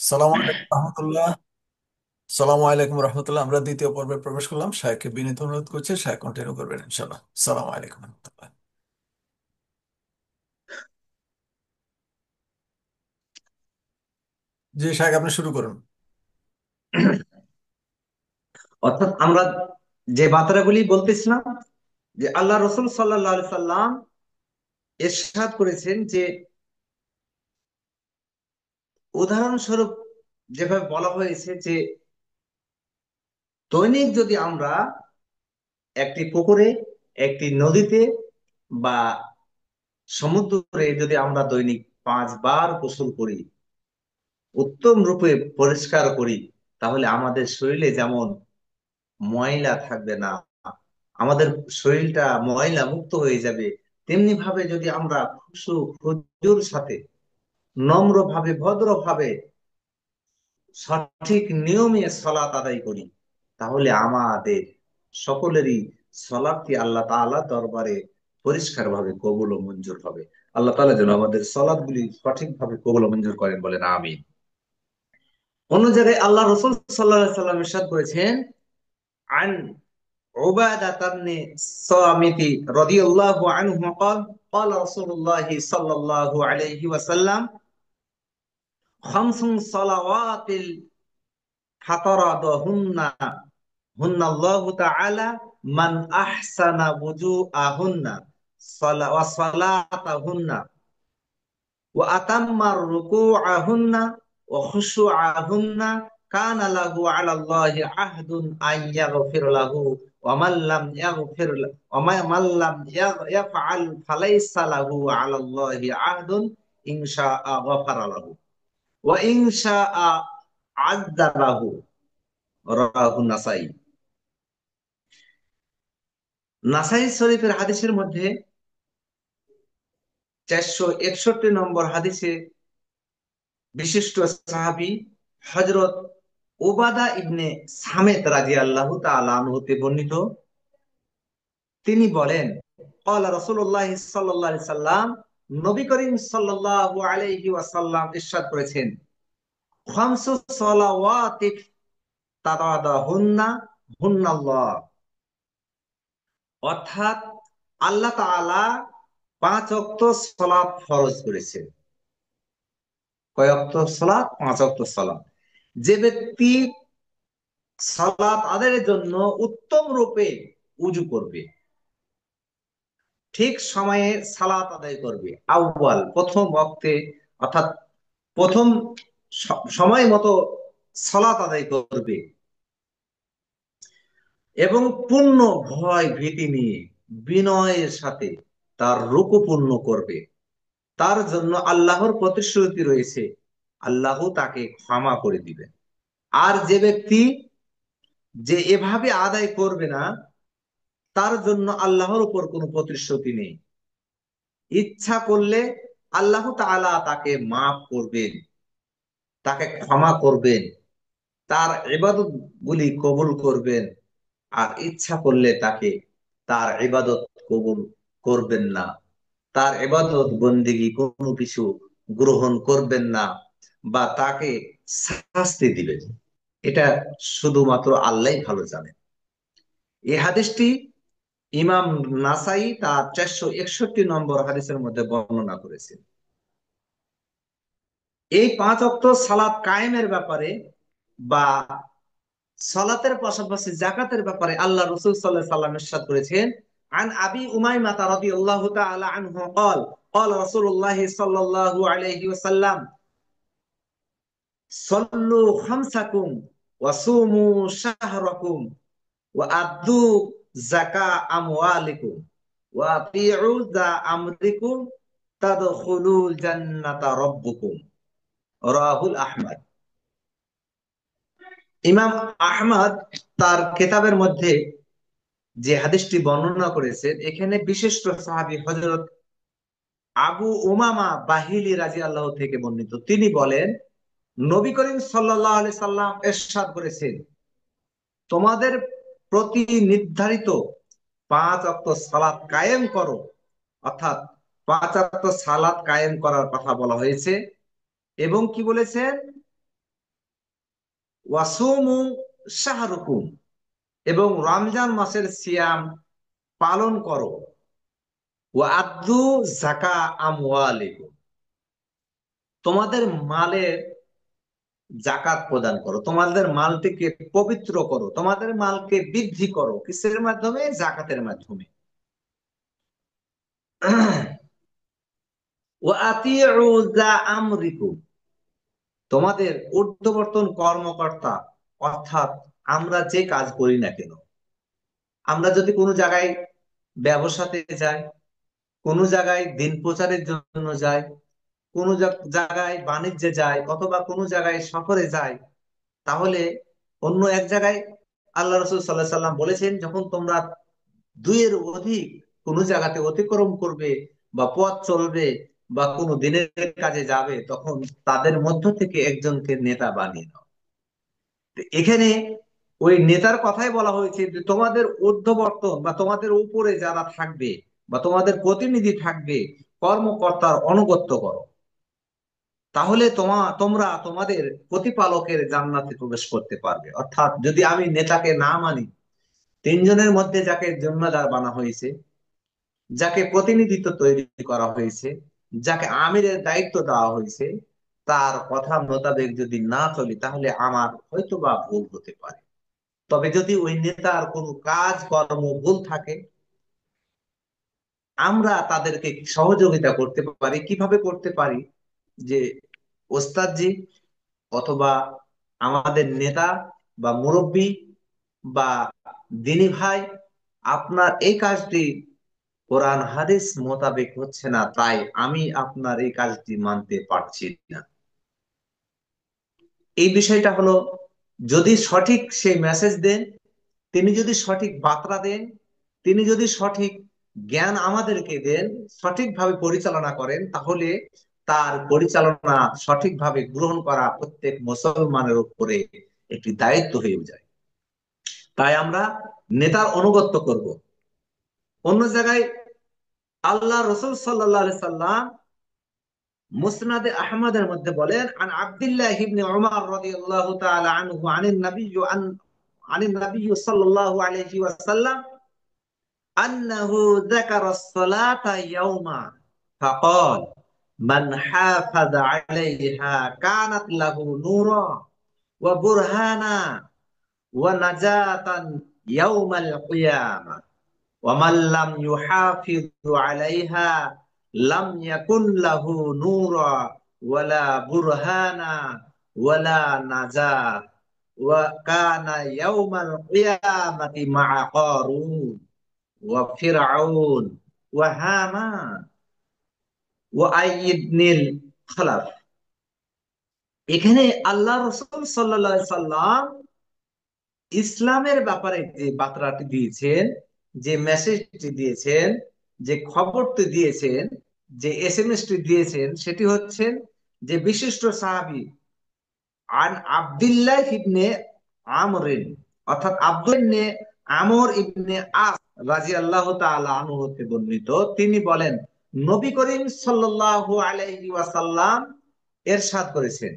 সালাম আলাইকুম রহমতুল্লাহ। সালাম আলাইকুম রহমতুল্লাহ। আমরা দ্বিতীয় পর্বে প্রবেশ করলাম। শায়খকে বিনীত অনুরোধ করছি, শায়খ কন্টিনিউ করবেন ইনশাল্লাহ। সালাম আলাইকুম রহমতুল্লাহ। জি শায়খ, আপনি শুরু করুন। অর্থাৎ আমরা যে বার্তাগুলি বলতেছিলাম যে আল্লাহ রসুল সাল্লাল্লাহু আলাইহি সাল্লাম ইরশাদ করেছেন যে উদাহরণস্বরূপ যেভাবে বলা হয়েছে যে দৈনিক যদি আমরা একটি পুকুরে, একটি নদীতে বা সমুদ্রে যদি আমরা দৈনিক 5 বার গোসল করি, উত্তম রূপে পরিষ্কার করি, তাহলে আমাদের শরীরে যেমন ময়লা থাকবে না, আমাদের শরীরটা ময়লা মুক্ত হয়ে যাবে। তেমনি ভাবে যদি আমরা খুশু খুজুর সাথে নম্র ভাবে, ভদ্র ভাবে, সঠিক নিয়মে সলাত আদায় করি, তাহলে আমাদের সকলেরই সলাৎটি আল্লাহ তাআলা দরবারে পরিষ্কার ভাবে কবুল ও মঞ্জুর হবে। আল্লাহ তাআলা যেন আমাদের সলাৎ গুলি সঠিক ভাবে কবুল ও মঞ্জুর করেন, বলেন আমিন। অন্য জায়গায় আল্লাহ রসুল সাল্লাল্লাহু আলাইহি সাল্লাম ইরশাদ করেছেন, আন عبادة بن صامت رضي الله عنه قال قال رسول الله صلى الله عليه وسلم خمس صلوات فرضهن هن الله تعالى من أحسن وجوههن وصلاتهن وأتم ركوعهن وخشوعهن كان له على الله عهد أن يغفر له ومن لم يغفر له ومن لم يفعل فليس له على الله عهد إن شاء غفر له وإن شاء عذبه রাহু নাসাই। নাসাই শরীফের হাদিসের মধ্যে 461 নম্বর হাদিসে বিশিষ্ট সাহাবী হযরত উবাদা ইবনে সামেত রাদিয়াল্লাহু তাআলা আনহু হতে বর্ণিত, তিনি বলেন, ক্বালা রাসূলুল্লাহ সাল্লাল্লাহু আলাইহি সাল্লাম, নবী করিম সাল্লাল্লাহু আলাইহি ওয়াসাল্লাম ইরশাদ করেছেন, খামসু সালাওয়াতি তাদাদাহুন্না হুন্নাল্লাহ। অর্থাৎ আল্লাহ তাআলা 5 ওয়াক্ত সালাত ফরজ করেছেন। কয় ওয়াক্ত সালাত? 5 ওয়াক্ত সালাত। যে ব্যক্তি সালাত আদায়ের জন্য উত্তম রূপে উজু করবে, ঠিক সময়ে সালাত আদায় করবে, আউয়াল প্রথম ওয়াক্তে, অর্থাৎ প্রথম সময় মতো সালাত আদায় করবে, এবং পূর্ণ ভয় ভীতি নিয়ে বিনয়ের সাথে তার রুকু পূর্ণ করবে, তার জন্য আল্লাহর প্রতিশ্রুতি রয়েছে, আল্লাহ তাকে ক্ষমা করে দিবেন। আর যে ব্যক্তি যে এভাবে আদায় করবে না, তার জন্য আল্লাহর উপর কোনো প্রতিশ্রুতি নেই। ইচ্ছা করলে আল্লাহ তাআলা তাকে মাফ করবেন, তাকে ক্ষমা করবেন, তার ইবাদত গুলি কবুল করবেন। আর ইচ্ছা করলে তাকে তার ইবাদত কবুল করবেন না, তার ইবাদত বন্দেগী কোনো কিছু গ্রহণ করবেন না, বা তাকে শাস্তি দিবেন। এটা শুধুমাত্র আল্লাহই ভালো জানেন। এই হাদিসটি ইমাম নাসাই তার 461 নম্বর হাদিসের মধ্যে বর্ণনা করেছেন। এই 5 ওয়াক্ত সালাত কায়েমের ব্যাপারে বা সালাতের পাশাপাশি যাকাতের ব্যাপারে আল্লাহ রাসূল সাল্লাল্লাহু আলাইহি সাল্লাম ইরশাদ করেছেন, আন আবি উমাইমা রাদিয়াল্লাহু তাআলা আনহু قال قال رسول الله صلى الله عليه وسلم صلوا خمسكم وصوموا شهركم وأدوا زكاة أموالكم وأطيعوا ذا أمركم تدخلوا جنة ربكم রাহুল আহমদ। ইমাম আহমদ তার কিতাবের মধ্যে যে হাদিসটি বর্ণনা করেছেন, এখানে বিশিষ্ট সাহাবী হযরত আবু উমামা বাহিলি রাদিয়াল্লাহু থেকে বর্ণিত। তিনি বলেন, নবী করিম সাল্লাল্লাহু আলাইহি সাল্লাম ইরশাদ করেছেন, তোমাদের প্রতি নির্ধারিত 5 ওয়াক্ত সালাত কায়েম করো। অর্থাৎ 5 ওয়াক্ত সালাত কায়েম করার কথা বলা হয়েছে। এবং কি বলেছেন? ওয়াসুমু শাহরুকুম, এবং রমজান মাসের সিয়াম পালন করো। ওয়া আদ্দু যাকা আমওয়ালিকুম, তোমাদের মালের জাকাত প্রদান করো, তোমাদের মালটিকে পবিত্র করো, তোমাদের মালকে বৃদ্ধি করো, কিসের মাধ্যমে? জাকাতের মাধ্যমে। ওয়া আতিউ যা আমরিকুম, তোমাদের ঊর্ধ্ববর্তন কর্মকর্তা, অর্থাৎ আমরা যে কাজ করি না কেন, আমরা যদি কোনো জায়গায় ব্যবসাতে যাই, কোনো জায়গায় দিন প্রচারের জন্য যাই, কোনো জায়গায় বাণিজ্যে যাই, অথবা কোনো জায়গায় সফরে যাই, তাহলে অন্য এক জায়গায় আল্লাহ রসুল সাল্লাহ সাল্লাম বলেছেন, যখন তোমরা দুইয়ের অধিক কোনো জায়গাতে অতিক্রম করবে বা পথ চলবে বা কোনো দিনের কাজে যাবে, তখন তাদের মধ্য থেকে একজনকে নেতা বানিয়ে নাও। তো এখানে ওই নেতার কথাই বলা হয়েছে যে তোমাদের ঊর্ধ্ববর্তন বা তোমাদের উপরে যারা থাকবে বা তোমাদের প্রতিনিধি থাকবে, কর্মকর্তার অনুগত্য করো, তাহলে তোমরা তোমাদের প্রতিপালকের জান্নাতে প্রবেশ করতে পারবে। অর্থাৎ যদি আমি নেতাকে না মানি, তিনজনের মধ্যে যাকে জিম্মাদার বানা হয়েছে, যাকে প্রতিনিধিত্ব তৈরি করা হয়েছে, যাকে আমিরের দায়িত্ব দেওয়া হয়েছে, তার কথা মোতাবেক যদি না চলি, তাহলে আমার হয়তো বা ভুল হতে পারে। তবে যদি ওই নেতার কোনো কাজ কর্ম ভুল থাকে, আমরা তাদেরকে সহযোগিতা করতে পারি। কিভাবে করতে পারি? যে ওস্তাদজি অথবা আমাদের নেতা বা মুরব্বী বা দিনী ভাই, আপনার এই কাজটি কোরআন হাদিস মোতাবেক হচ্ছে না, তাই আমি আপনার এই কাজটি মানতে পারছি না। এই বিষয়টা হলো, যদি সঠিক সেই মেসেজ দেন, তিনি যদি সঠিক বার্তা দেন, তিনি যদি সঠিক জ্ঞান আমাদেরকে দেন, সঠিকভাবে পরিচালনা করেন, তাহলে তার পরিচালনা সঠিকভাবে গ্রহণ করা প্রত্যেক মুসলমানের উপরে একটি দায়িত্ব হয়ে যায়। তাই আমরা নেতার আনুগত্য করব। অন্য জায়গায় আল্লাহ রসুল সাল্লাল্লাহু আলাইহি সাল্লাম মুসনাদে আহমদের মধ্যে বলেন, আন আব্দুল্লাহ ইবনে উমর রাদিয়াল্লাহু তাআলা আনহু আনিন নবী আনিন নবী সাল্লাল্লাহু আলাইহি ওয়াসাল্লাম আন্নাহু যাকারা as-সালাতা ইয়াওমা ফাকাল মান হাফাযা আলাইহা কানাত লাহু নূরা ওয়া বুরহানা ওয়া নাজাতান ইয়াওমাল কিয়ামাহ ওয়া মান লাম ইউহাফিজ আলাইহা লাম ইয়াকুন লাহু নূরা ওয়ালা বুরহানা ওয়ালা নাজাহ ওয়া কানা ইয়াওমাল কিয়ামাতি মা'a কারুন ওয়া ফিরআউন ওয়া হামান ওয়া আইয়িবনিল খালাফ। এখানে আল্লাহ রাসূল সাল্লাল্লাহু আলাইহি সাল্লাম ইসলামের ব্যাপারে যে বার্তাটি দিয়েছেন, যে মেসেজটি দিয়েছেন, যে খবরটি দিয়েছেন, যে এসএমএসটি দিয়েছেন, সেটি হচ্ছেন যে বিশিষ্ট সাহাবী আন আব্দুল্লাহ ইবনে আমরিন, অর্থাৎ আব্দুল ইবনে আমর ইবনে আস রাদিয়াল্লাহু তাআলা আনহু হতে বর্ণিত। তিনি বলেন, নবী করিম সাল্লাল্লাহু আলাইহি ওয়াসাল্লাম ইরশাদ করেছেন।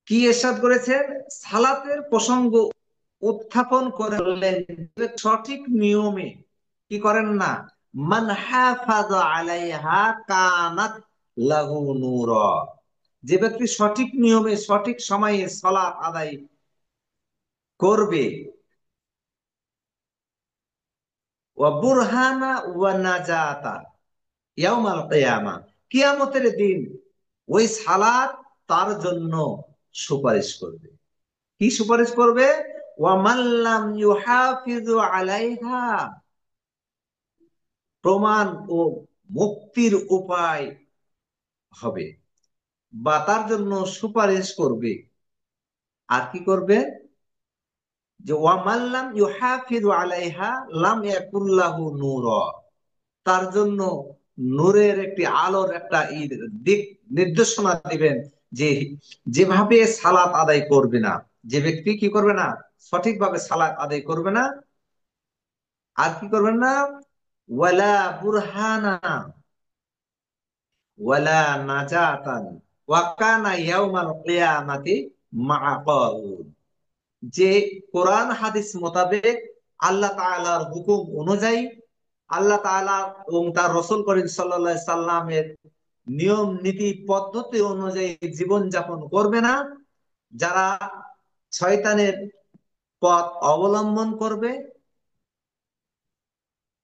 কি ইরশাদ করেছেন? সালাতের প্রসঙ্গ উত্থাপন করে বললেন, সঠিক নিয়মে কি করেন না, মান হাফাযা আলাইহা কানাত লাহু নূরা, যে ব্যক্তি সঠিক নিয়মে সঠিক সময়ে সালাত আদায় করবে, ওয়া বুরহানা ওয়া নাজাতা ইয়াউমাল কিয়ামা, কিয়ামতের দিন ওই সালাত তার জন্য সুপারিশ করবে। কি সুপারিশ করবে? ওয়া মান লাম ইউহাফিযু আলাইহা, প্রমাণ ও মুক্তির উপায় হবে বা তার জন্য সুপারিশ করবে। আর কি করবে? যে ওয়া মান লাম ইউহাফিযু আলাইহা লাম ইয়াকুল্লাহু নূরা, তার জন্য নূরের একটি আলোর একটা দিক নির্দেশনা দিবেন, যে যেভাবে সালাত আদায় করবে না, যে ব্যক্তি কি করবে না, সঠিকভাবে সালাত আদায় করবে না, আর কি করবেন না, ওয়ালা বুরহানা ওয়ালা নাজাতান ওয়া কানা ইয়াউমাল কিয়ামাতি মা কারুন, যে কোরআন হাদিস মোতাবেক আল্লাহ তাআলার হুকুম অনুযায়ী, আল্লাহ তাআলা এবং তার রাসূল করিম সাল্লাল্লাহু আলাইহি সাল্লামের নিয়ম নীতি পদ্ধতি অনুযায়ী জীবন যাপন করবে না, যারা শয়তানের পথ অবলম্বন করবে,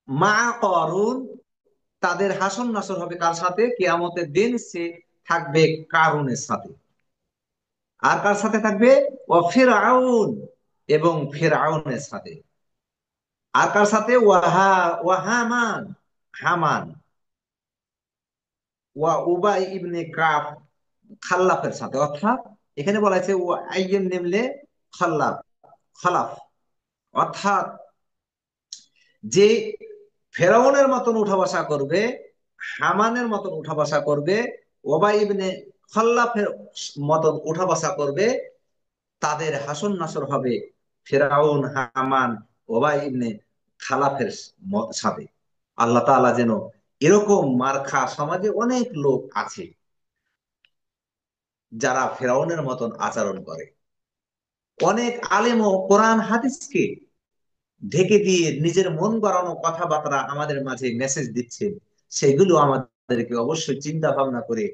মা করুন, তাদের হাসন নাসর হবে কার সাথে? কিয়ামতের দিন সে থাকবে কারুনের সাথে। আর কার সাথে থাকবে? ও ফিরআউন, এবং ফিরআউনের সাথে। আর কার সাথে? ওয়াহামান, হামান, ওয়া উবাই ইবনে কাব, খাল্লাফের সাথে। অর্থাৎ এখানে বলা হয়েছে ও আইয়েন নিমলে খাল্লাফ, খালাফ, অর্থাৎ যে ফেরাউনের মতন উঠা বসা করবে, হামানের মতন উঠা বসা করবে, ওবাই ইবনে খাল্লাফের মতন উঠা বসা করবে, তাদের হাসন নাসর হবে ফেরাউন, হামান, ওবাই ইবনে খালাফের সাথে। আল্লাহ তাআলা যেন, এরকম মার্খা সমাজে অনেক লোক আছে যারা ফেরাউনের মতন আচরণ করে। অনেক আলেমও কোরআন হাদিসকে ঢেকে দিয়ে নিজের মন গড়ানো কথাবার্তা আমাদের মাঝে মেসেজ দিচ্ছে। সেগুলো আমাদেরকে অবশ্যই চিন্তা ভাবনা করে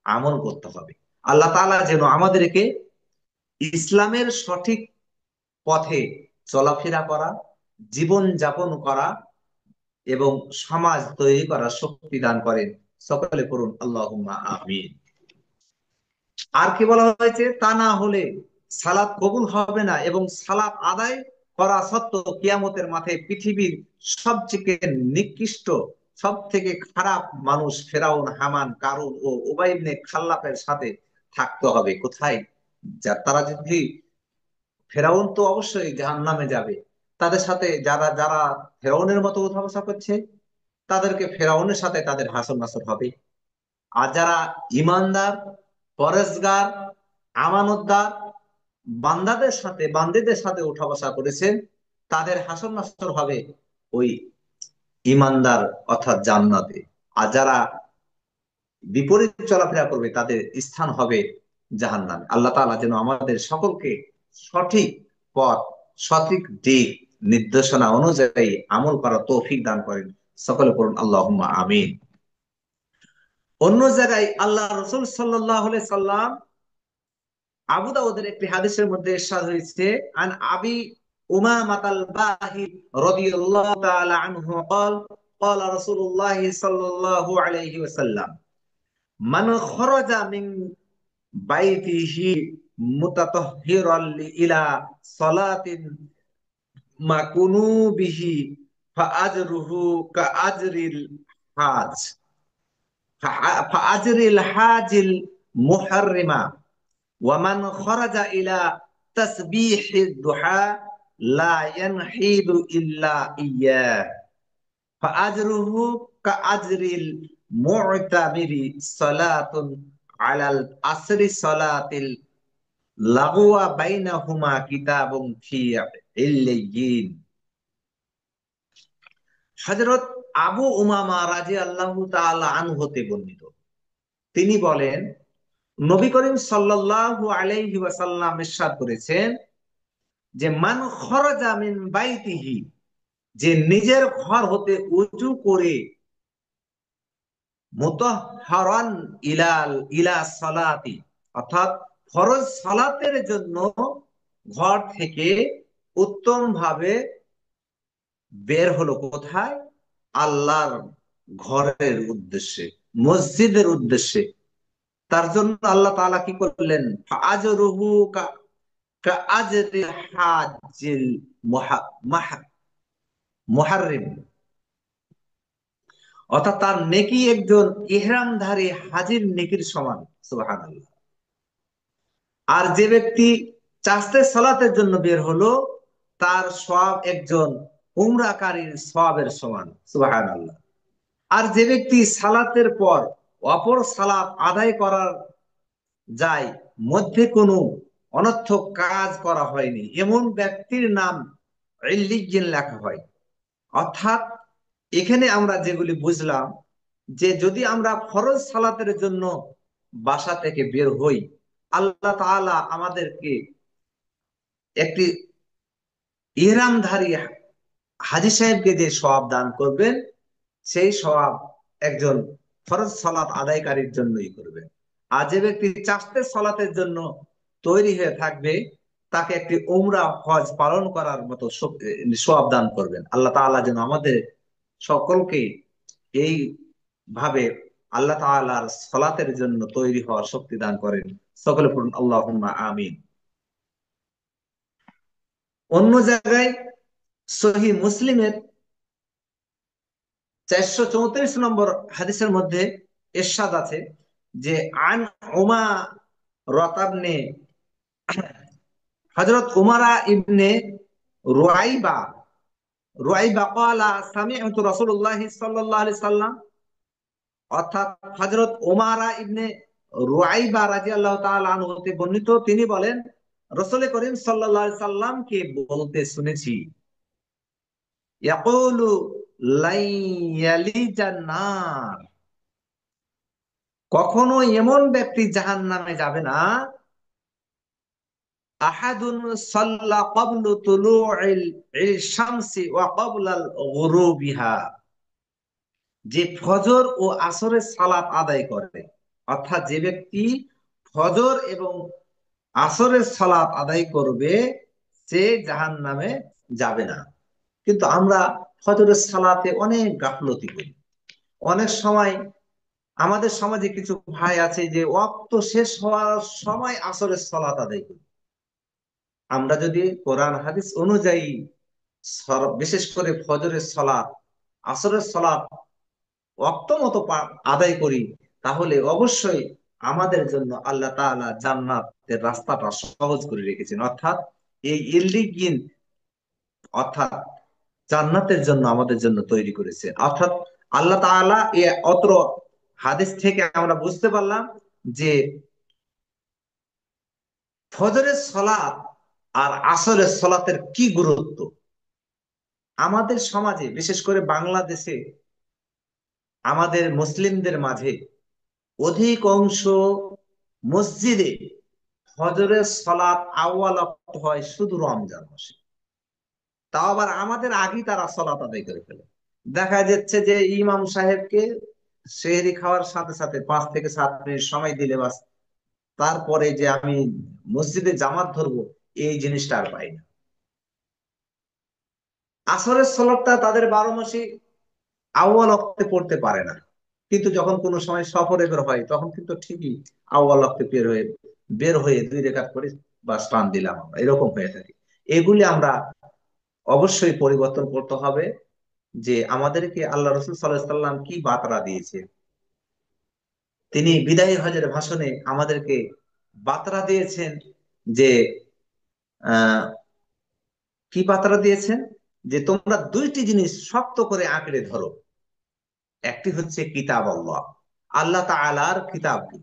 আমল করতে হবে। আল্লাহ তাআলা যেন আমাদেরকে ইসলামের সঠিক পথে চলাফেরা করা, জীবন যাপন করা এবং সমাজ তৈরি করার শক্তি দান করেন। সকলে করুন আল্লাহুম্মা আমিন। আর কি বলা হয়েছে? তা না হলে সালাত কবুল হবে না, এবং সালাত আদায় করা সত্ত্বেও কিয়ামতের মাঠে পৃথিবীর সবচেয়ে নিকৃষ্ট, সব থেকে খারাপ মানুষ ফেরাউন, হামান, কারুন ও উবাই ইবনে খাল্লাফের সাথে থাকতে হবে। কোথায়? যা তারা যদি, ফেরাউন তো অবশ্যই জাহান্নামে যাবে, তাদের সাথে যারা যারা ফেরাউনের মতো উঠা বসা করছে, তাদেরকে ফেরাউনের সাথে তাদের হাসর নাসর হবে। আর যারা ইমানদার, পরেশগার, আমানতদার, বান্দাদের সাথে উঠা বসা করেছেন, তাদের হাসর নাসর হবে ওই ইমানদার অর্থাৎ জান্নাতে। আর যারা বিপরীত চলাফেরা করবে, তাদের স্থান হবে জাহান্নামে। আল্লাহ তাআলা যেন আমাদের সকলকে সঠিক পথ, সঠিক দিক নির্দেশনা অনুযায়ী আমল করার তৌফিক দান করেন। সকলে পড়ুন আল্লাহুম্মা আমিন। অন্য জায়গায় আল্লাহ রাসূল সাল্লাল্লাহু আলাইহি সাল্লাম, আবু দাউদের একটি হাদিসের মধ্যে ইরশাদ হয়েছে, আন আবি উমামাহ আল বাহি রাদিয়াল্লাহু তাআলা আনহু قال قال رسول الله صلى الله عليه وسلم মান খরাজা মিন বাইতিহি মুতাতাহহিরান ইলা সালাতিন মাকুনু বিহি ফাআজরুহু কাআজরিল হাজ, ফাআজরিল হাজিল মুহাররিমা, ওয়ামান খরাজা ইলা তাসবিহিদ দুহা লা ইয়ানহিদু ইল্লা ইয়্যা ফাআজরুহু কাআজরিল মু'তামিরি সালাতুন আলাল আসরি সালাতিল লাগুয়া বাইনাহুমা কিতাবুন ফি ইল্লিয়িন। হযরত আবু উমামা রাদিয়াল্লাহু তাআলা আনহু হতে বর্ণিত, তিনি বলেন, নবী করিম সাল্লাল্লাহু আলাইহি ওয়াসাল্লাম ইরশাদ করেছেন যে মান খরাজা মিন বাইতিহি, যে নিজের ঘর হতে উযু করে, মুতাহহারান ইলা সালাতি, অর্থাৎ ফরজ সালাতের জন্য ঘর থেকে উত্তম ভাবে বের হলো। কোথায়? আল্লাহর ঘরের উদ্দেশ্যে, মসজিদের উদ্দেশ্যে। তার জন্য আল্লাহ তাআলা কি করলেন? ফাআজরুহু কাআজরি হাজিল মুহাররিম, অর্থাৎ তার নেকি একজন ইহরামধারী হাজির নেকির সমান। সুবহানাল্লাহ। আর যে ব্যক্তি চাষতে সালাতের জন্য বের হলো, তার সওয়াব একজন উমরাকারীর সওয়াবের সমান। সুবহানাল্লাহ। আর যে ব্যক্তি সালাতের পর অপর সালাত আদায় করার যায়, মধ্যে কোনো অনর্থক কাজ করা হয়নি, এমন ব্যক্তির নাম ইল্লিয়্যিন লেখা হয়। অর্থাৎ এখানে আমরা যেগুলি বুঝলাম, যে যদি আমরা ফরজ সালাতের জন্য বাসা থেকে বের হই, আল্লাহ তাআলা আমাদেরকে একটি ইহরামধারী হাজী সাহেবকে যে সওয়াব দান করবেন, সেই সওয়াব একজন ফরজ সালাত আদায়কারীর জন্যই করবেন। আর যে ব্যক্তি চাষতের সালাতের জন্য তৈরি হয়ে থাকবে, তাকে একটি উমরা হজ পালন করার মতো সওয়াব দান করবেন। আল্লাহ তাআলা যেন আমাদের সকলকে এই ভাবে আল্লাহ তাআলার সালাতের জন্য তৈরি হওয়ার শক্তি দান করেন। সকলে পড়ুন আল্লাহুম্মা আমিন। অন্য জায়গায় সহিহ মুসলিমের 434 নম্বর হাদিসের মধ্যে ইরশাদ আছে যে, আন উমা রতাবনে হযরত উমারা ইবনে রুয়াইবা রুয়াইবা ক্বালা সামি'তু রাসূলুল্লাহ সাল্লাল্লাহু আলাইহি সাল্লাম, অর্থাৎ হযরত উমারা ইবনে রুয়াইবা রাদিয়াল্লাহু তাআলা আনহু হতে বর্ণিত, তিনি বলেন রাসূল করিম সাল্লাল্লাহু আলাইহি সাল্লামকে বলতে শুনেছি, ইয়াকুলু লাই ইয়ালিজান নার, কখনো এমন ব্যক্তি জাহান্নামে যাবে না, আহাদুন সাল্লা ক্বাবলু তুলুইল শামসি ওয়া ক্বাবলাল গুরুবিহা, যে ফজর ও আসরের সালাত আদায় করে। অর্থাৎ যে ব্যক্তি ফজর এবং আসরের সালাত আদায় করবে, সে জাহান্নামে যাবে না। কিন্তু আমরা ফজরের সালাতে অনেক গাফলতি করি। অনেক সময় আমাদের সমাজে কিছু ভাই আছে যে ওয়াক্ত শেষ হওয়ার সময় আসরের সালাত আদায় করি। আমরা যদি কোরআন হাদিস অনুযায়ী বিশেষ করে ফজরের সালাত, আসরের সালাত ওয়াক্ত মতো আদায় করি, তাহলে অবশ্যই আমাদের জন্য আল্লাহ তাআলা জান্নাতের রাস্তাটা সহজ করে রেখেছেন। অর্থাৎ এই ইল্লিগিন, অর্থাৎ জান্নাতের জন্য আমাদের জন্য তৈরি করেছে। অর্থাৎ আল্লাহ তাআলা এই অত্র হাদিস থেকে আমরা বুঝতে পারলাম যে ফজরের সালাত আর আসরের সালাতের কি গুরুত্ব। আমাদের সমাজে বিশেষ করে বাংলাদেশে আমাদের মুসলিমদের মাঝে অধিক অংশ মসজিদে ফজরের সালাত আউয়াল ওয়াক্ত হয় শুধু রমজান মাসে। তাও আবার আমাদের আগেই তারা সালাত আদায় করে ফেলে। দেখা যাচ্ছে যে ইমাম সাহেবকে সেহরি খাওয়ার সাথে সাথে 5 থেকে 7 মিনিট সময় দিলে বাস, তারপরে যে আমি মসজিদে জামাত ধরবো, এই জিনিসটা আর পাই না। আসরের সালাতটা তাদের 12 মাসে আউয়াল ওয়াক্তে পড়তে পারে না, কিন্তু যখন কোনো সময় সফরে বের হয় তখন কিন্তু ঠিকই আউয়াল ওয়াক্তে বের হয়ে 2 রাকাত করে বা টান দিলাম, আমরা এরকম হয়ে থাকে। এগুলি আমরা অবশ্যই পরিবর্তন করতে হবে। যে আমাদেরকে আল্লাহ রসুল সাল্লাল্লাহু আলাইহি সাল্লাম কি বার্তা দিয়েছে, তিনি বিদায়ী হজের ভাষণে আমাদেরকে বার্তা দিয়েছেন যে আহ কি বার্তা দিয়েছেন, যে তোমরা 2টি জিনিস শক্ত করে আঁকড়ে ধরো। একটি হচ্ছে কিতাব আল্লাহ, আল্লাহ তাআলার কিতাবকে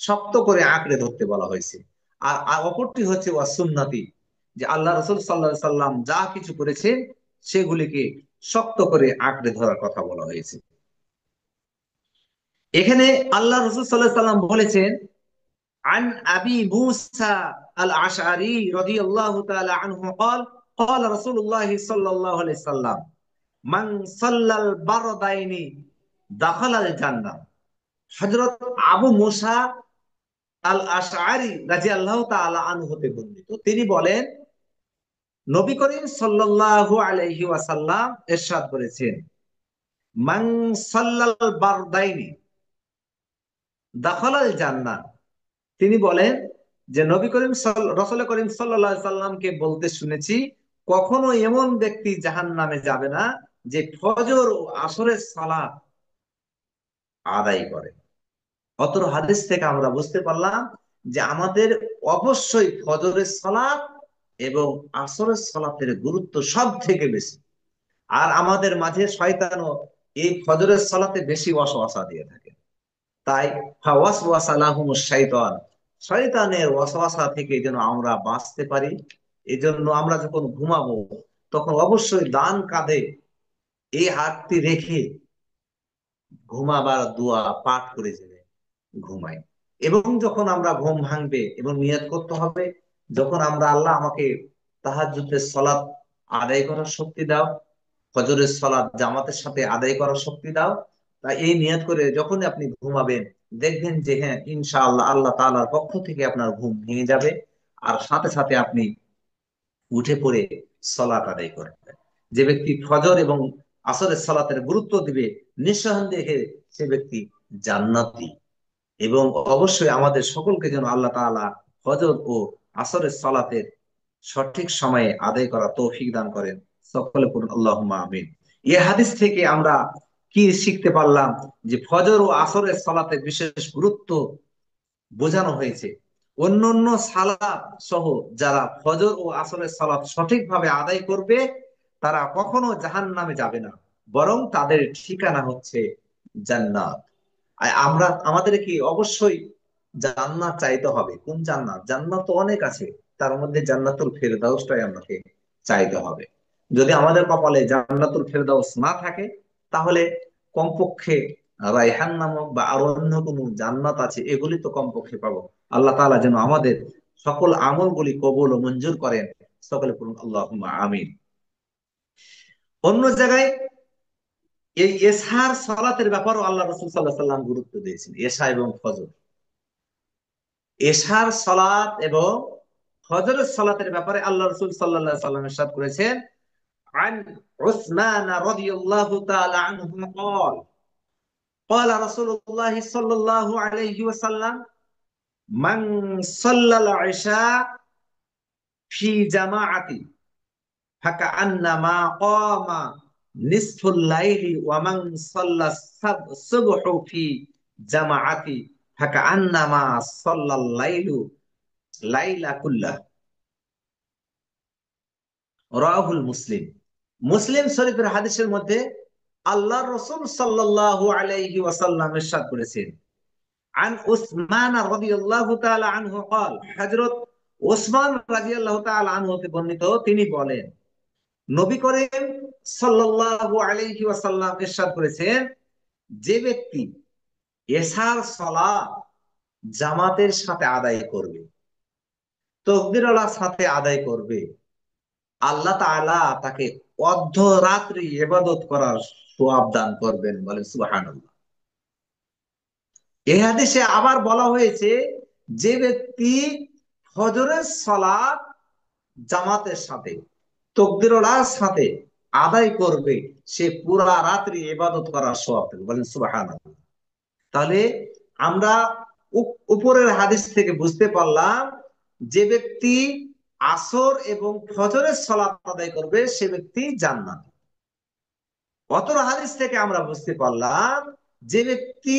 শক্ত করে আঁকড়ে ধরতে বলা হয়েছে। আর অপরটি হচ্ছে ওয়া সুন্নতি, যে আল্লাহ রাসূল সাল্লাল্লাহু আলাইহি সাল্লাম যা কিছু করেছেন সেগুলিকে শক্ত করে আঁকড়ে ধরার কথা বলা হয়েছে। এখানে আল্লাহ রাসূল সাল্লাল্লাহু আলাইহি সাল্লাম বলেছেন, আন আবি মুসা আল আশআরী রাদিয়াল্লাহু তাআলা আনহু قال قال رسول الله صلى الله عليه وسلم মান সাল্লাল বারদাইনি দাখালাল জান্নাহ। হযরত আবু মুসা আল আশআরী রাদিয়াল্লাহু তাআলা আনহু হতে বর্ণিত, তিনি বলেন নবী করিম সাল্লাল্লাহু আলাইহি ওয়াসাল্লাম ইরশাদ করেছেন, মান সাল্লাল বারদাইনি দাখালাল জান্নাহ। তিনি বলেন যে নবী করিম রাসূল করিম সাল্লাল্লাহু আলাইহি সাল্লামকে বলতে শুনেছি, কখনো এমন ব্যক্তি জাহান্নামে যাবে না যে ফজর ও আসরের সালাত আদায় করে। অতর হাদিস থেকে আমরা বুঝতে পারলাম যে আমাদের অবশ্যই ফজরের সালাত এবং আসরের সালাতের গুরুত্ব সব থেকে বেশি। আর আমাদের মাঝে শয়তানও এই ফজরের সালাতে বেশি ওয়াসওয়াসা দিয়ে থাকে। তাই ফাওয়াসওয়াসা লাহুমুশ শাইতান, শয়তানের ওয়াসওয়াসা থেকে যেন আমরা বাঁচতে পারি, এজন্য আমরা যখন ঘুমাবো তখন অবশ্যই ডান কাঁধে এই হাতটি রেখে ঘুমাবার দোয়া পাঠ করে যেন ঘুমাই। এবং যখন আমরা ঘুম ভাঙবে এবং নিয়ত করতে হবে, যখন আমরা আল্লাহ আমাকে তাহাজ্জুদের সালাত আদায় করার শক্তি দাও, ফজরের সালাত জামাতের সাথে আদায় করার শক্তি দাও, তা এই নিয়ত করে যখনই আপনি ঘুমাবেন, দেখবেন যে হ্যাঁ ইনশাআল্লাহ আল্লাহ তাআলার পক্ষ থেকে আপনার ঘুম ভেঙে যাবে, আর সাথে সাথে আপনি উঠে পড়ে সালাত আদায় করবেন। যে ব্যক্তি ফজর এবং আসরের সালাতের গুরুত্ব দিবে, নিঃসন্দেহে সে ব্যক্তি জান্নাতি। এবং অবশ্যই আমাদের সকলকে যেন আল্লাহ তাআলা ফজর ও আসরের সালাতের সঠিক সময়ে আদায় করা তৌফিক দান করেন। সকলে পড়ুন আল্লাহুম্মা আমিন। এই হাদিস থেকে আমরা কি শিখতে পারলাম? যে ফজর ও আসরের সালাতের বিশেষ গুরুত্ব বোঝানো হয়েছে। অন্যান্য সালাত সহ যারা ফজর ও আসরের সালাত সঠিকভাবে আদায় করবে, তারা কখনো জাহান্নামে যাবে না, বরং তাদের ঠিকানা হচ্ছে জান্নাত। আমরা আমাদের কি অবশ্যই জান্নাত চাইতে হবে। কোন জান্নাত? জান্নাত তো অনেক আছে, তার মধ্যে জান্নাতুল ফেরদাউসটাই আমাকে চাইতে হবে। যদি আমাদের কপালে জান্নাতুল ফেরদাউস না থাকে, তাহলে কমপক্ষে রায়হান নামক বা আরো অন্য কোনো জান্নাত আছে, এগুলি তো কমপক্ষে পাবো। আল্লাহ তাআলা যেন আমাদের সকল আমলগুলি কবুল ও মঞ্জুর করেন। সকলে পড়ুন আল্লাহুম্মা আমিন। অন্য জায়গায় এই এশার সালাতের ব্যাপারও আল্লাহ রাসূল সাল্লাল্লাহু আলাইহি সাল্লাম গুরুত্ব দিয়েছেন। এশা এবং ফজর, এশার সালাত এবং ফজরের সালাতের ব্যাপারে আল্লাহ রাসূল সাল্লাল্লাহু আলাইহি সাল্লাম ইরশাদ করেছেন, আন উসমান রাদিয়াল্লাহু তাআলা আনহু قال قال رسول الله صلى الله عليه وسلم من صلى العشاء في جماعة فكأنما قام نصف الليل ومن صلى الصبح في جماعة فكأنما صلى الليل লাইলা কুল্লাহ। রাহুল মুসলিম। মুসলিম শরীফের হাদিসের মধ্যে আল্লাহ রসুল সাল্লাল্লাহু আলাইহি ওয়াসাল্লাম ইরশাদ করেছেন, আন উসমান রাদিয়াল্লাহু তাআলা আনহু قال, হযরত ওসমান রাদিয়াল্লাহু তাআলা আনহু হতে বর্ণিত, তিনি বলেন, নবী করিম সাল্লাল্লাহু আলাইহি ওয়াসাল্লাম ইরশাদ করেছেন, যে ব্যক্তি এশার সালাত জামাতের সাথে আদায় করবে, তাকবীরওয়ালার সাথে আদায় করবে, আল্লাহ তাআলা তাকে অর্ধরাত্রি ইবাদত করার সওয়াব দান করবেন। বলেন সুবহানাল্লাহ। এই হাদিসে আবার বলা হয়েছে, যে ব্যক্তি ফজরের সালাত জামাতের সাথে তাকবীরওয়ালার সাথে আদায় করবে, সে পুরা রাত্রি ইবাদত করার সওয়াব পাবে। বলেন সুবহানাল্লাহ। তাহলে আমরা উপরের হাদিস থেকে বুঝতে পারলাম, যে ব্যক্তি আসর এবং ফজরের সালাত আদায় করবে, সে ব্যক্তি জান্নাত। অতর হাদিস থেকে আমরা বুঝতে পারলাম, যে ব্যক্তি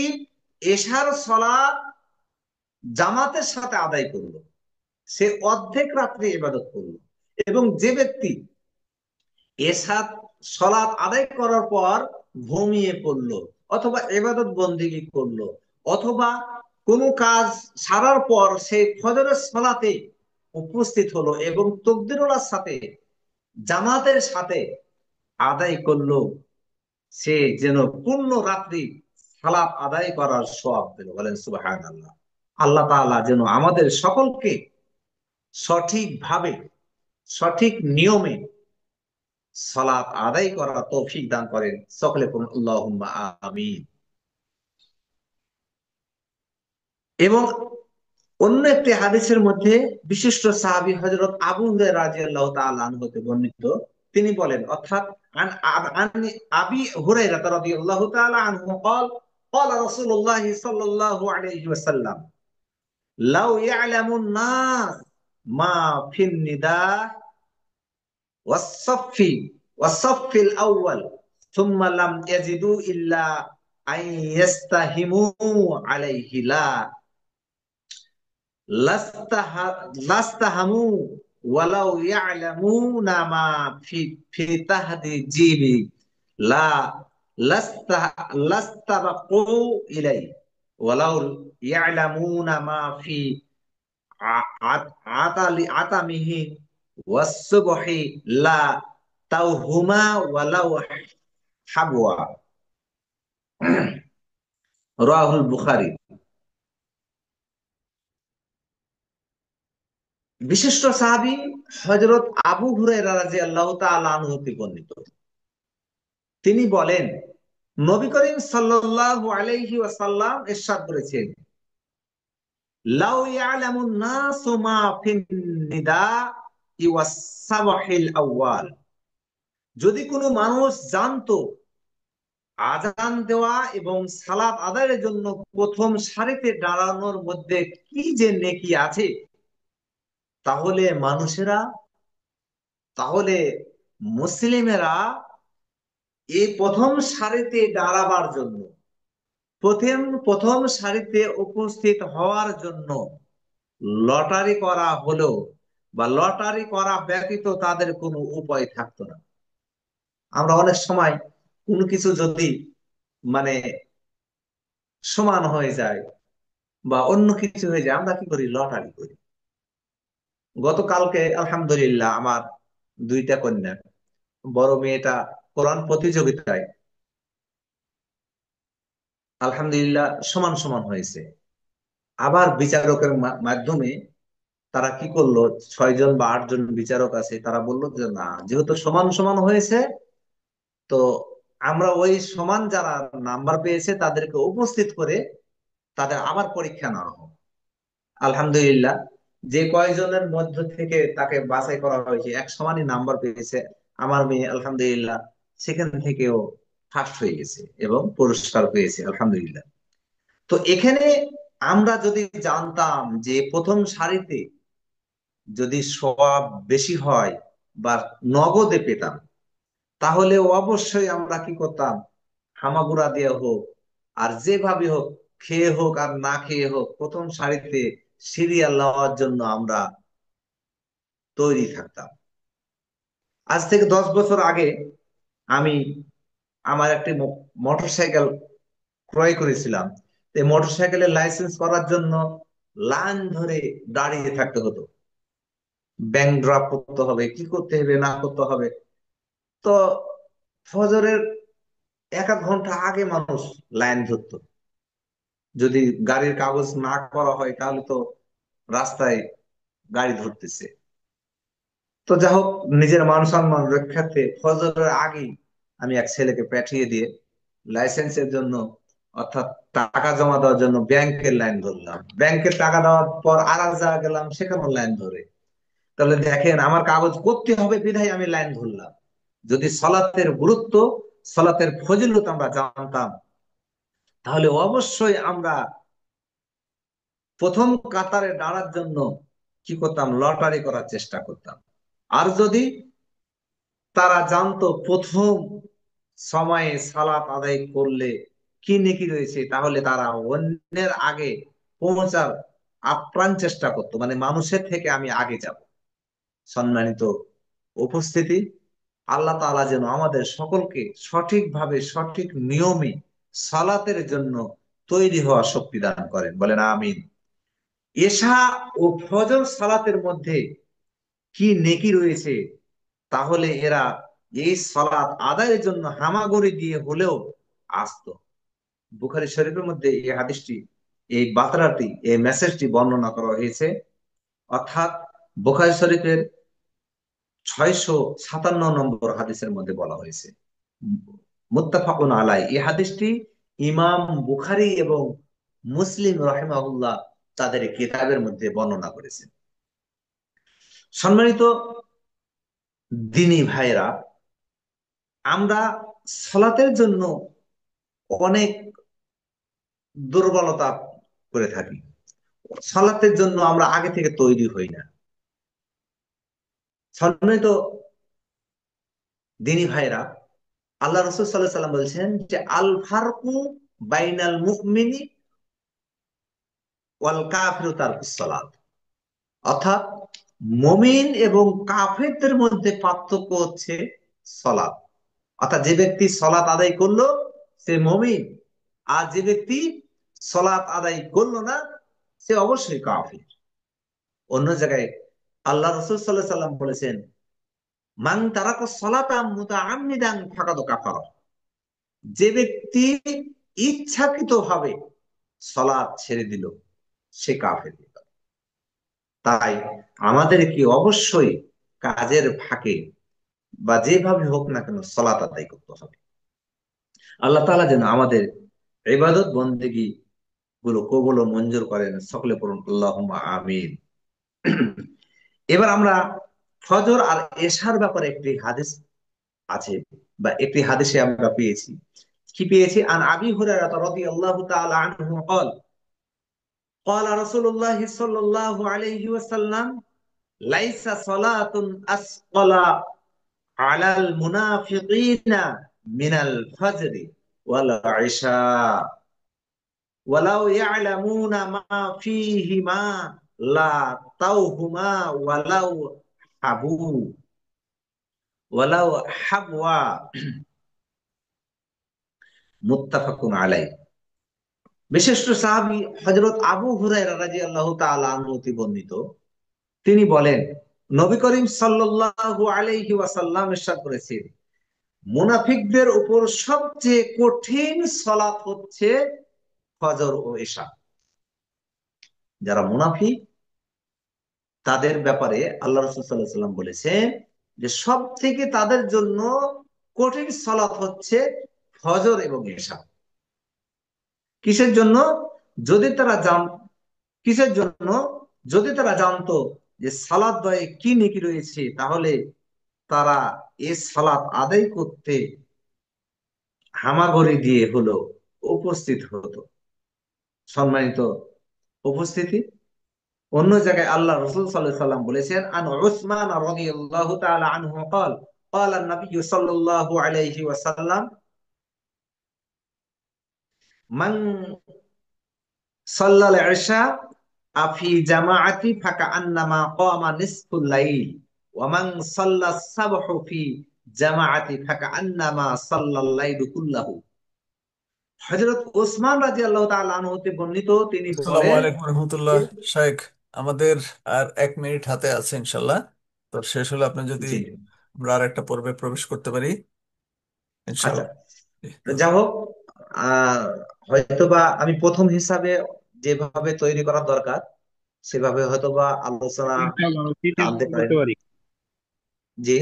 এশার সালাত জামাতের সাথে আদায় করলো, সে অর্ধেক রাত্রি ইবাদত করলো। এবং যে ব্যক্তি এশার সালাত আদায় করার পর ঘুমিয়ে পড়লো, অথবা ইবাদত বন্দেগী করলো, অথবা কোনো কাজ সারার পর সে ফজরের সালাতে উপস্থিত হলো এবং তাকবীরুল্লাহর সাথে জামাতের সাথে আদায় করলো, সে যেন পূর্ণ রাত্রি সালাত আদায় করার সওয়াব পেল। বলেন সুবহানাল্লাহ। আল্লাহ তাআলা যেন আমাদের সকলকে সঠিকভাবে সঠিক নিয়মে সালাত আদায় করার তৌফিক দান করেন। সকলে পড়ুন আল্লাহুম্মা আমিন। এবং অন্য একটি হাদিসের মধ্যে বিশিষ্ট সাহাবী হযরত আবু হুরায়রা রাদিয়াল্লাহু তাআলা আনহু হতে বর্ণিত, তিনি বলেন, অর্থাৎ আন আন আবি হুরায়রা রাদিয়াল্লাহু তাআলা আনহু قال قال رسول الله صلى الله عليه وسلم لو يعلم الناس ما في النداء والصف والصف الأول ثم لم يجدوا إلا أن يستهموا عليه لاستهموا ولو يعلمون ما في تحت جيبي لاستبقوا إليه ولو يعلمون ما في عتمه والصبح لا توهما ولو حبوا। রাহুল বুখারী। বিশিষ্ট সাহাবী হযরত আবু হুরায়রা রাদিয়াল্লাহু তাআলা আনহু হতে বর্ণিত, তিনি বলেন, নবী করিম সাল্লাল্লাহু আলাইহি ওয়াসাল্লাম ইরশাদ করেছেন, লাউ ইয়ালামুন নাসু মা ফিন নিদা ওয়াস সাবহিল আউয়াল, যদি কোনো মানুষ জানতো আজান দেওয়া এবং সালাত আদায়ের জন্য প্রথম সারিতে দাঁড়ানোর মধ্যে কি যে নেকি আছে, তাহলে মানুষেরা, তাহলে মুসলিমেরা এই প্রথম সারিতে দাঁড়াবার জন্য, প্রথম প্রথম সারিতে উপস্থিত হওয়ার জন্য লটারি করা হলো বা লটারি করা ব্যতীত তাদের কোনো উপায় থাকতো না। আমরা অনেক সময় কোনো কিছু যদি মানে সমান হয়ে যায় বা অন্য কিছু হয়ে যায়, আমরা কি করি? লটারি করি। গতকালকে আলহামদুলিল্লাহ আমার দুইটা কন্যা, বড় মেয়েটা কোরআন প্রতিযোগিতায় আলহামদুলিল্লাহ সমান সমান হয়েছে। আবার বিচারকের মাধ্যমে তারা কি করলো, 6 জন বা 8 জন বিচারক আছে, তারা বললো যে না, যেহেতু সমান সমান হয়েছে, তো আমরা ওই সমান যারা নাম্বার পেয়েছে তাদেরকে উপস্থিত করে তাদের আবার পরীক্ষা নেওয়া হোক। আলহামদুলিল্লাহ, যে কয়েকজনের মধ্য থেকে তাকে বাছাই করা হয়েছে এক সমানই নাম্বার পেয়েছে, আমার মেয়ে আলহামদুলিল্লাহ সেখান থেকেও ফার্স্ট হয়ে গেছে এবং পুরস্কার পেয়েছে আলহামদুলিল্লাহ। তো এখানে আমরা যদি জানতাম যে প্রথম সারিতে যদি সওয়াব বেশি হয় বা নগদে পেতাম, তাহলে অবশ্যই আমরা কি করতাম? হামাগুড়া দিয়ে হোক আর যেভাবে হোক, খেয়ে হোক আর না খেয়ে হোক, প্রথম সারিতে সিরিয়াল নেওয়ার জন্য আমরা তৈরি থাকতাম। আজ থেকে 10 বছর আগে আমি আমার একটি মোটরসাইকেল ক্রয় করেছিলাম। এই মোটরসাইকেলের লাইসেন্স করার জন্য লাইন ধরে দাঁড়িয়ে থাকতে হতো, ব্যাংক ড্রাফট করতে হবে, কি করতে হবে না করতে হবে। তো ফজরের 1 আধ ঘন্টা আগে মানুষ লাইন ধরতো। যদি গাড়ির কাগজ না করা হয় তাহলে তো রাস্তায় গাড়ি ধরতেছে। তো যা হোক, নিজের মান সম্মান রক্ষার্থে ফজরের আগেই আমি এক ছেলেকে পাঠিয়ে দিয়ে লাইসেন্সের জন্য, অর্থাৎ টাকা জমা দেওয়ার জন্য ব্যাংকের লাইন ধরলাম। ব্যাংকের টাকা দেওয়ার পর আর এক জায়গায় গেলাম, সেখানেও লাইন ধরে। তাহলে দেখেন, আমার কাগজ করতে হবে বিধায় আমি লাইন ধরলাম। যদি সলাতের গুরুত্ব, সলাতের ফজিলত আমরা জানতাম, তাহলে অবশ্যই আমরা প্রথম কাতারে দাঁড়ার জন্য কি করতাম? লটারি করার চেষ্টা করতাম। আর যদি তারা জানতো প্রথম সময়ে সালাত আদায় করলে কি নেকি রয়েছে, তাহলে তারা অন্যের আগে পৌঁছার আপ্রাণ চেষ্টা করতো, মানে মানুষের থেকে আমি আগে যাব। সম্মানিত উপস্থিতি, আল্লাহ তাআলা যেন আমাদের সকলকে সঠিকভাবে সঠিক নিয়মে সালাতের জন্য তৈরি হওয়া শক্তি দান করেন, বলেন আমিন। এশা ও ফজর সালাতের মধ্যে কি নেকি রয়েছে, তাহলে এরা এই সালাত আদায়ের জন্য হামাগুড়ি দিয়ে হলেও আসতো। বুখারী শরীফের মধ্যে এই হাদিসটি, এই বার্তাটি, এই মেসেজটি বর্ণনা করা হয়েছে। অর্থাৎ বুখারী শরীফের 657 নম্বর হাদিসের মধ্যে বলা হয়েছে, মুত্তাফাকুন আলাই, এই হাদিসটি ইমাম বুখারী এবং মুসলিম রাহিমাহুল্লাহ তাদের কিতাবের মধ্যে বর্ণনা করেছেন। সম্মানিত দিনী ভাইরা, আমরা সালাতের জন্য অনেক দুর্বলতা করে থাকি। সালাতের জন্য আমরা আগে থেকে তৈরি হই না। সম্মানিত দিনী ভাইরা, আল্লাহ রসুল সাল্লাল্লাহু আলাইহি সাল্লাম বলছেন যে আল ফারকু বাইনাল মুমিনি ওয়াল কাফিরু তারকুস সালাত, অর্থাৎ মুমিন এবং কাফেরদের মধ্যে পার্থক্য হচ্ছে সালাত। অর্থাৎ যে ব্যক্তি সালাত আদায় করলো সে মুমিন, আর যে ব্যক্তি সালাত আদায় করলো না সে অবশ্যই কাফির। অন্য জায়গায় আল্লাহ রাসূল সাল্লাল্লাহু আলাইহি সাল্লাম বলেছেন, মান তারাকা সালাতা মুতাআম্মিদান ফাকাদ কাফারা, যে ব্যক্তি ইচ্ছাকৃতভাবে সালাত ছেড়ে দিল সে কাফের। তাই আমাদেরকে অবশ্যই কাজের ফাঁকে বা যেভাবে হোক না কেন সালাত আদায় করতে হবে। আল্লাহ তাআলা যেন আমাদের ইবাদত বন্দেগী গুলো কবুল ও মঞ্জুর করেন, সকলে পড়ুন আল্লাহুম্মা আমিন। এবার আমরা ফজর আর এশার ব্যাপারে একটি হাদিস আছে, বা একটি হাদিসে আমরা পেয়েছি। কি পেয়েছি? আন আবি হুরায়রা রাদিয়াল্লাহু তাআলা আনহু قال قال رسول الله صلى الله عليه وسلم ليس صلاة أثقل على المنافقين من الفجر والعشاء ولو يعلمون ما فيهما لا توهما حبوا ولو حبوا মুত্তাফাকুন আলাই। বিশিষ্ট সাহাবী হযরত আবু হুরায়রা রাদিয়াল্লাহু তাআলা আনহু হতে বর্ণিত, তিনি বলেন, নবী করিম সাল্লাল্লাহু আলাইহি ওয়াসাল্লাম ইরশাদ করেছেন, মুনাফিকদের উপর সবচেয়ে কঠিন সালাত হচ্ছে ফজর ও ইশা। যারা মুনাফিক তাদের ব্যাপারে আল্লাহ রাসূল সাল্লাল্লাহু আলাইহি ওয়াসাল্লাম বলেছেন যে সব থেকে তাদের জন্য কঠিন সালাত হচ্ছে ফজর এবং ইশা। কিসের জন্য? যদি তারা জান কিসের জন্য? যদি তারা জানতো যে সালাত দয়ে কি নেকি রয়েছে, তাহলে তারা এই সালাত আদায় করতে হামাগুড়ি দিয়ে হলো উপস্থিত হতো। সম্মানিত উপস্থিতি, অন্য জায়গায় আল্লাহ রাসূল সাল্লাল্লাহু আলাইহি সাল্লাম বলেছেন, আন উসমান রাদিয়াল্লাহু তাআলা আনহু قال قال النبي صلى الله عليه وسلم من صلى العشاء في جماعة فكأنما قام نصف الليل ومن صلى الصبح في জামাআতি ফাকান্নামা সাল্লাল লাইলু কুল্লাহু। হযরত ওসমান রাদিয়াল্লাহু তাআলা আনহু হতে বর্ণিত, তিনি আসসালামু বলেন আলাইকুম রহমতুল্লাহ। যে, শাইখ, আমাদের আর 1 মিনিট হাতে আছে ইনশাল্লাহ। তো শেষ হলে আপনি যদি জি, আমরা আর একটা পর্বে প্রবেশ করতে পারি আচ্ছা, ইনশাল্লাহ। জি, তো যা হোক, আহ হয়তোবা আমি প্রথম হিসাবে যেভাবে তৈরি করা দরকার সেভাবে হয়তোবা আলোচনা তৃতীয় আনতে পর্ব পারেন। করতে পারি। জি,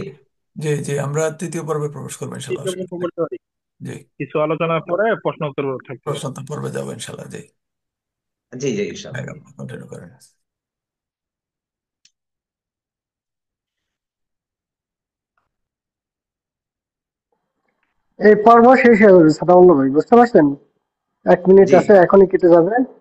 জি, জি, আমরা তৃতীয় পর্বে প্রবেশ করবো ইনশাল্লাহ, তৃতীয় অসুবিধা পর্ব নেই। করতে পারি, জি, কিছু আলোচনার পরে প্রশ্ন উত্তর থাকবে। প্রশ্নোত্তর পর্বে যাবো ইনশাল্লাহ। জি, জি, জি, ইনশাআল্লাহ। কন্টিনিউ করেন। এই পর্ব শেষ হয়ে যাবে সাদাউল্লাহ ভাই, বুঝতে পারছেন? 1 মিনিট জি। আছে, এখনই কেটে যাবে।